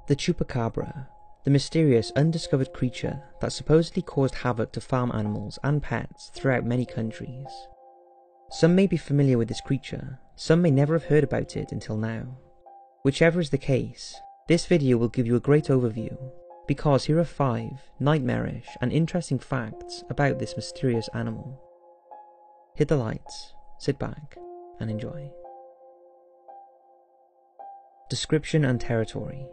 The chupacabra, the mysterious undiscovered creature that supposedly caused havoc to farm animals and pets throughout many countries. Some may be familiar with this creature, some may never have heard about it until now. Whichever is the case, this video will give you a great overview, because here are 5 nightmarish and interesting facts about this mysterious animal. Hit the lights, sit back, and enjoy. Description and territory.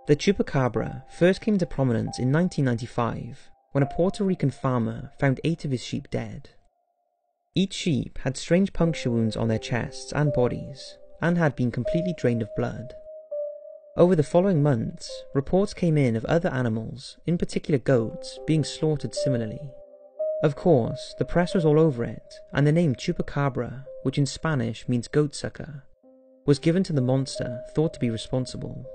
The chupacabra first came into prominence in 1995 when a Puerto Rican farmer found 8 of his sheep dead. Each sheep had strange puncture wounds on their chests and bodies, and had been completely drained of blood. Over the following months, reports came in of other animals, in particular goats, being slaughtered similarly. Of course, the press was all over it, and the name chupacabra, which in Spanish means goatsucker, was given to the monster thought to be responsible.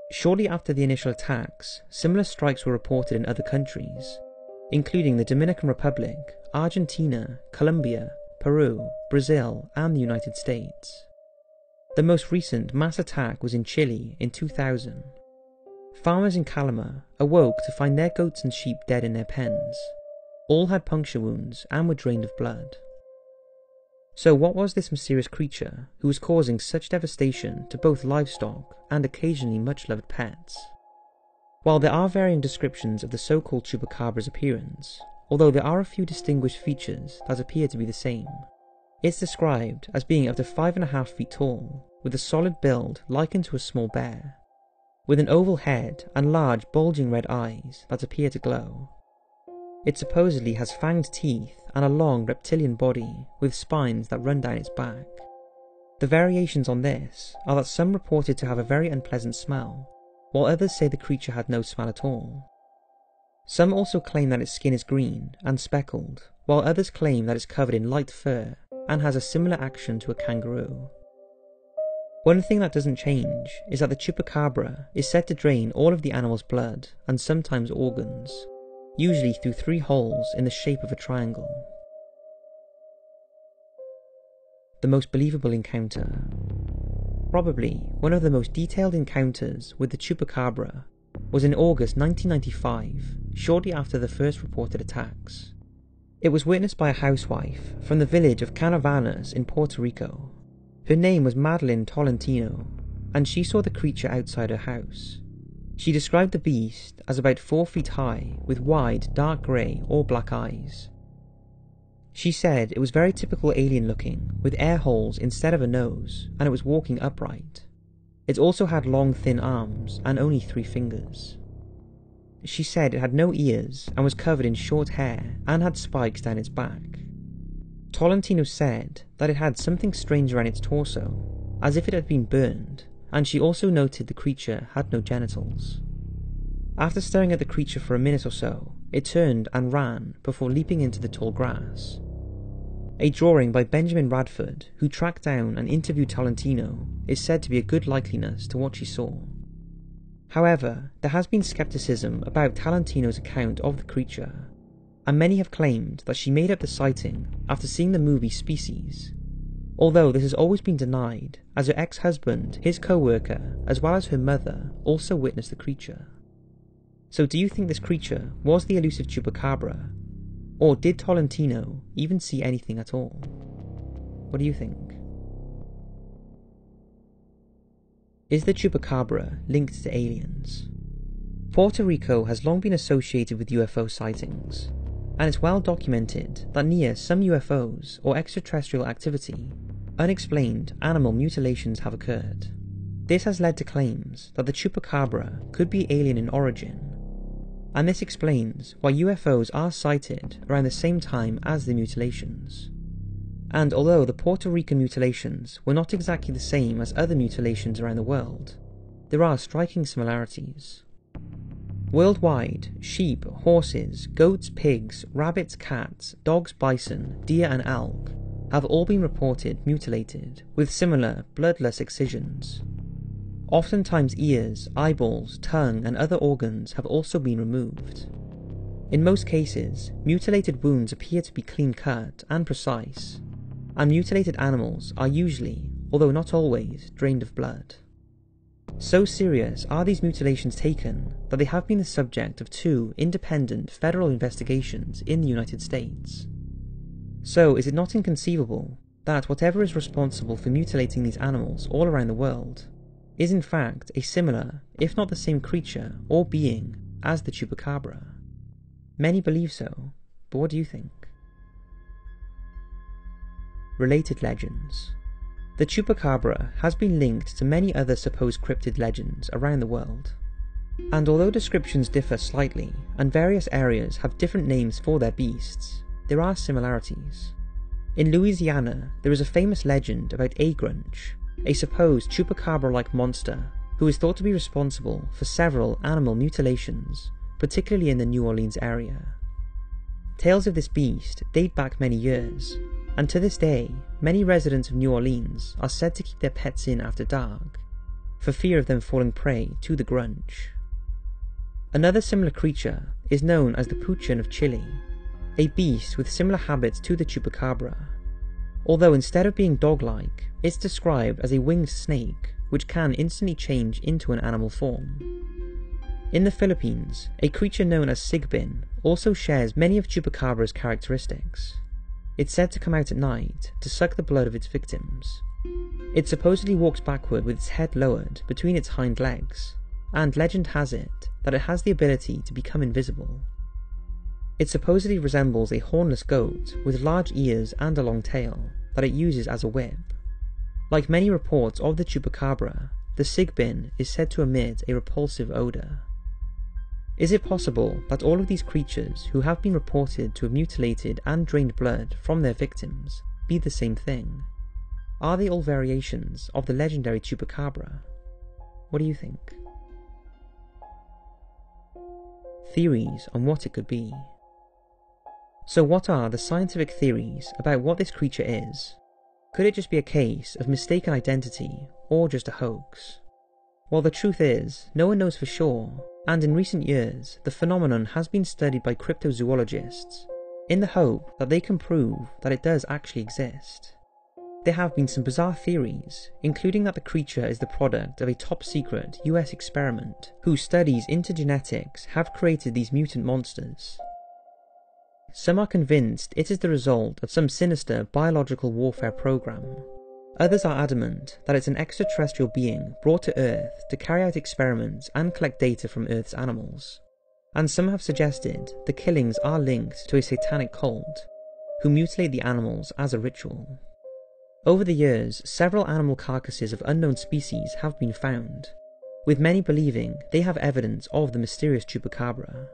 Shortly after the initial attacks, similar strikes were reported in other countries, including the Dominican Republic, Argentina, Colombia, Peru, Brazil, and the United States. The most recent mass attack was in Chile in 2000. Farmers in Calama awoke to find their goats and sheep dead in their pens. All had puncture wounds and were drained of blood. So what was this mysterious creature who was causing such devastation to both livestock and occasionally much loved pets? While there are varying descriptions of the so-called chupacabra's appearance, although there are a few distinguished features that appear to be the same, it's described as being up to 5.5 feet tall, with a solid build likened to a small bear, with an oval head and large bulging red eyes that appear to glow. It supposedly has fanged teeth and a long reptilian body with spines that run down its back. The variations on this are that some report it to have a very unpleasant smell, while others say the creature had no smell at all. Some also claim that its skin is green and speckled, while others claim that it's covered in light fur and has a similar action to a kangaroo. One thing that doesn't change is that the chupacabra is said to drain all of the animal's blood and sometimes organs, usually through 3 holes in the shape of a triangle. The most believable encounter. Probably one of the most detailed encounters with the chupacabra was in August 1995, shortly after the first reported attacks. It was witnessed by a housewife from the village of Canavanas in Puerto Rico. Her name was Madeline Tolentino, and she saw the creature outside her house. She described the beast as about 4 feet high with wide dark grey or black eyes. She said it was very typical alien looking, with air holes instead of a nose, and it was walking upright. It also had long thin arms and only 3 fingers. She said it had no ears and was covered in short hair and had spikes down its back. Tolentino said that it had something strange around its torso, as if it had been burned, and she also noted the creature had no genitals. After staring at the creature for a minute or so, it turned and ran before leaping into the tall grass. A drawing by Benjamin Radford, who tracked down and interviewed Tolentino, is said to be a good likeliness to what she saw. However, there has been skepticism about Tolentino's account of the creature, and many have claimed that she made up the sighting after seeing the movie Species, although this has always been denied, as her ex-husband, his co-worker, as well as her mother, also witnessed the creature. So do you think this creature was the elusive chupacabra, or did Tolentino even see anything at all? What do you think? Is the chupacabra linked to aliens? Puerto Rico has long been associated with UFO sightings, and it's well documented that near some UFOs or extraterrestrial activity, unexplained animal mutilations have occurred. This has led to claims that the chupacabra could be alien in origin, and this explains why UFOs are sighted around the same time as the mutilations. And although the Puerto Rican mutilations were not exactly the same as other mutilations around the world, there are striking similarities. Worldwide, sheep, horses, goats, pigs, rabbits, cats, dogs, bison, deer and elk have all been reported mutilated with similar bloodless excisions. Oftentimes ears, eyeballs, tongue and other organs have also been removed. In most cases, mutilated wounds appear to be clean-cut and precise, and mutilated animals are usually, although not always, drained of blood. So serious are these mutilations taken that they have been the subject of 2 independent federal investigations in the United States. So is it not inconceivable that whatever is responsible for mutilating these animals all around the world is in fact a similar, if not the same creature or being as the chupacabra? Many believe so, but what do you think? Related legends. The chupacabra has been linked to many other supposed cryptid legends around the world. And although descriptions differ slightly, and various areas have different names for their beasts, there are similarities. In Louisiana, there is a famous legend about a grunch, a supposed chupacabra-like monster who is thought to be responsible for several animal mutilations, particularly in the New Orleans area. Tales of this beast date back many years, and to this day, many residents of New Orleans are said to keep their pets in after dark, for fear of them falling prey to the grunch. Another similar creature is known as the Puchan of Chile, a beast with similar habits to the chupacabra, although instead of being dog-like, it's described as a winged snake which can instantly change into an animal form. In the Philippines, a creature known as sigbin also shares many of chupacabra's characteristics. It's said to come out at night to suck the blood of its victims. It supposedly walks backward with its head lowered between its hind legs, and legend has it that it has the ability to become invisible. It supposedly resembles a hornless goat with large ears and a long tail that it uses as a whip. Like many reports of the chupacabra, the sigbin is said to emit a repulsive odour. Is it possible that all of these creatures who have been reported to have mutilated and drained blood from their victims be the same thing? Are they all variations of the legendary chupacabra? What do you think? Theories on what it could be. So what are the scientific theories about what this creature is? Could it just be a case of mistaken identity or just a hoax? Well, the truth is, no one knows for sure, and in recent years, the phenomenon has been studied by cryptozoologists, in the hope that they can prove that it does actually exist. There have been some bizarre theories, including that the creature is the product of a top-secret US experiment, whose studies into genetics have created these mutant monsters. Some are convinced it is the result of some sinister biological warfare program. Others are adamant that it's an extraterrestrial being brought to Earth to carry out experiments and collect data from Earth's animals. And some have suggested the killings are linked to a satanic cult, who mutilate the animals as a ritual. Over the years, several animal carcasses of unknown species have been found, with many believing they have evidence of the mysterious chupacabra.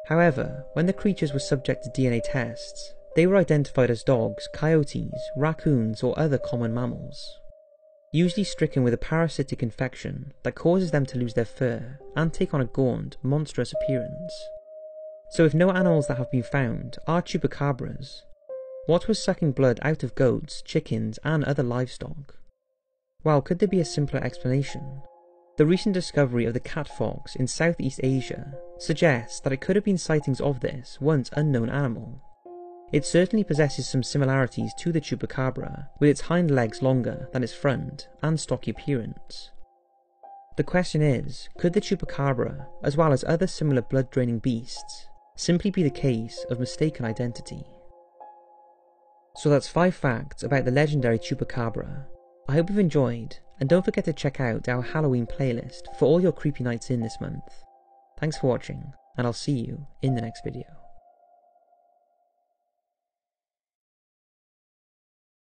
However, when the creatures were subject to DNA tests, they were identified as dogs, coyotes, raccoons, or other common mammals, usually stricken with a parasitic infection that causes them to lose their fur and take on a gaunt, monstrous appearance. So if no animals that have been found are chupacabras, what was sucking blood out of goats, chickens, and other livestock? Well, could there be a simpler explanation? The recent discovery of the cat fox in Southeast Asia suggests that it could have been sightings of this once unknown animal. It certainly possesses some similarities to the chupacabra, with its hind legs longer than its front and stocky appearance. The question is, could the chupacabra, as well as other similar blood-draining beasts, simply be the case of mistaken identity? So that's 5 facts about the legendary chupacabra. I hope you've enjoyed, and don't forget to check out our Halloween playlist for all your creepy nights in this month. Thanks for watching, and I'll see you in the next video.